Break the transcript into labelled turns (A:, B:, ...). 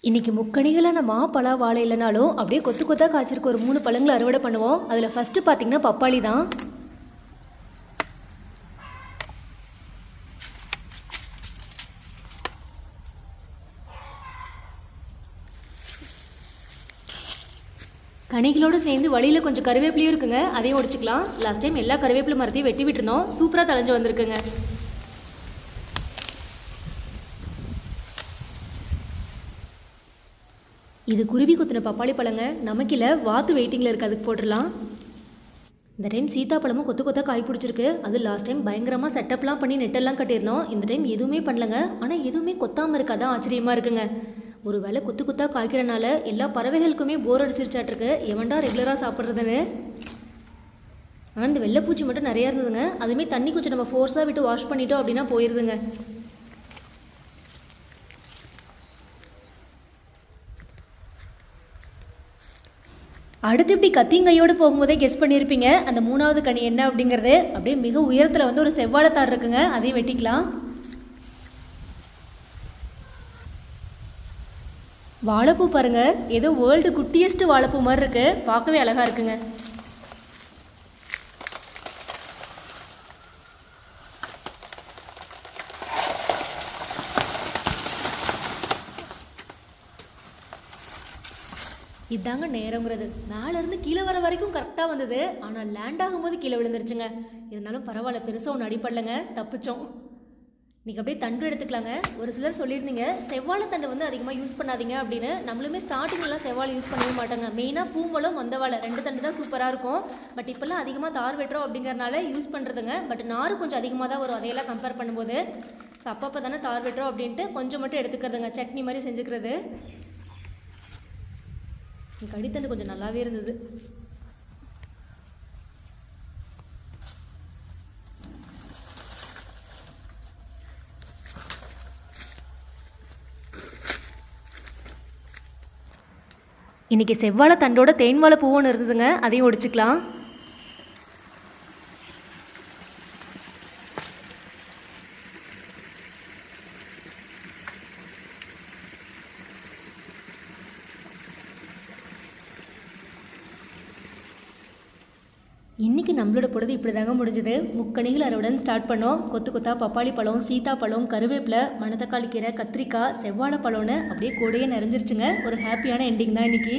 A: இன்றைக்கி முக்கணிகளான பலா வாழை இல்லைனாலும் அப்படியே கொத்து கொத்தாக காய்ச்சிருக்க ஒரு 3 பழங்களை அறுவடை பண்ணுவோம். அதில் ஃபஸ்ட்டு பார்த்திங்கன்னா பப்பாளி தான். கனிகளோடு சேர்ந்து வழியில் கொஞ்சம் கருவேப்பிலையும் இருக்குங்க, அதையும் உடைச்சிக்கலாம். லாஸ்ட் டைம் எல்லா கருவேப்பிலை மரத்தையும் வெட்டி விட்டுருந்தோம், சூப்பராக தளைஞ்சு வந்திருக்குங்க. இது குருவி குத்தின பப்பாளி பழங்க, நமக்கில்ல வாத்து வெயிட்டிங்கில் இருக்குது, அதுக்கு போட்டுடலாம். இந்த டைம் சீத்தாப்பழமும் கொத்து கொத்தாக காய் பிடிச்சிருக்கு. அது லாஸ்ட் டைம் பயங்கரமாக செட்டப்லாம் பண்ணி நெட்டெல்லாம் கட்டியிருந்தோம். இந்த டைம் எதுவுமே பண்ணலங்க, ஆனால் எதுவுமே கொத்தாமல் இருக்காதான் ஆச்சரியமாக இருக்குங்க. ஒரு வேளை கொத்து கொத்தாக காய்க்கிறனால எல்லா பறவைகளுக்குமே போர் அடிச்சிருச்சாட்டிருக்கு, எவன்டா ரெகுலராக சாப்பிட்றதுன்னு. ஆனால் இந்த வெள்ளைப்பூச்சி மட்டும் நிறையா இருந்ததுங்க, அதுவுமே தண்ணி கொஞ்சம் நம்ம ஃபோர்ஸாக விட்டு வாஷ் பண்ணிட்டோம் அப்படின்னா போயிடுதுங்க. அடுத்து இப்படி கத்திங்கையோடு போகும்போதே கெஸ் பண்ணியிருப்பீங்க அந்த 3வது கனி என்ன அப்படிங்கிறது. அப்படியே மிக உயரத்தில் வந்து ஒரு செவ்வாழைத்தார் இருக்குங்க, அதையும் வெட்டிக்கலாம். வாழைப்பூ பாருங்க, ஏதோ வேர்ல்டு குட்டியஸ்ட் வாழைப்பூ மாதிரி இருக்கு, பார்க்கவே அழகா இருக்குங்க. இதாங்க நேரங்கிறது, மேலேருந்து கீழே வர வரைக்கும் கரெக்டாக வந்தது. ஆனால் லேண்ட் ஆகும்போது கீழே விழுந்துருச்சுங்க. இருந்தாலும் பரவாயில்ல, பெருசாக ஒன்று அடிப்படலைங்க, தப்பிச்சோம். இன்றைக்கி அப்படியே தண்டு எடுத்துக்கலாங்க. ஒரு சிலர் சொல்லியிருந்தீங்க செவ்வாழை தண்டு வந்து அதிகமாக யூஸ் பண்ணாதீங்க அப்படின்னு. நம்மளுமே ஸ்டார்டிங்லாம் செவ்வாழை யூஸ் பண்ணவே மாட்டாங்க. மெயினாக பூம்பழம் மந்தவாழை 2 தண்டு தான் சூப்பராக இருக்கும். பட் இப்போல்லாம் அதிகமாக தார் வெட்டுறோம் அப்படிங்கிறனால யூஸ் பண்ணுறதுங்க. பட் நார் கொஞ்சம் அதிகமாக தான் வரும் அதையெல்லாம் கம்பேர் பண்ணும்போது. ஸோ அப்பப்போ தானே தார் வெட்டுறோம் அப்படின்ட்டு கொஞ்சம் மட்டும் எடுத்துக்கிறதுங்க, சட்னி மாதிரி செஞ்சுக்கிறது. கடித்தண்டு கொஞ்சம் நல்லாவே இருந்தது. இன்னைக்கு செவ்வாழை தண்டோட தேன்வாழை பூவும் இருந்ததுங்க, அதையும் ஒடிச்சுக்கலாம். இன்றைக்கி நம்மளோட பொழுது இப்படி தாங்க முடிஞ்சுது. முக்கணிகள் அறுவடன் ஸ்டார்ட் பண்ணோம். கொத்து கொத்தா பப்பாளி பழம், சீத்தாப்பழம், கருவேப்பிலை, மணத்தக்காளி கீரை, கத்திரிக்காய், செவ்வாழை பழம்னு அப்படியே கூடையே நிறைஞ்சிருச்சுங்க. ஒரு ஹாப்பியான எண்டிங் தான் இன்றைக்கி.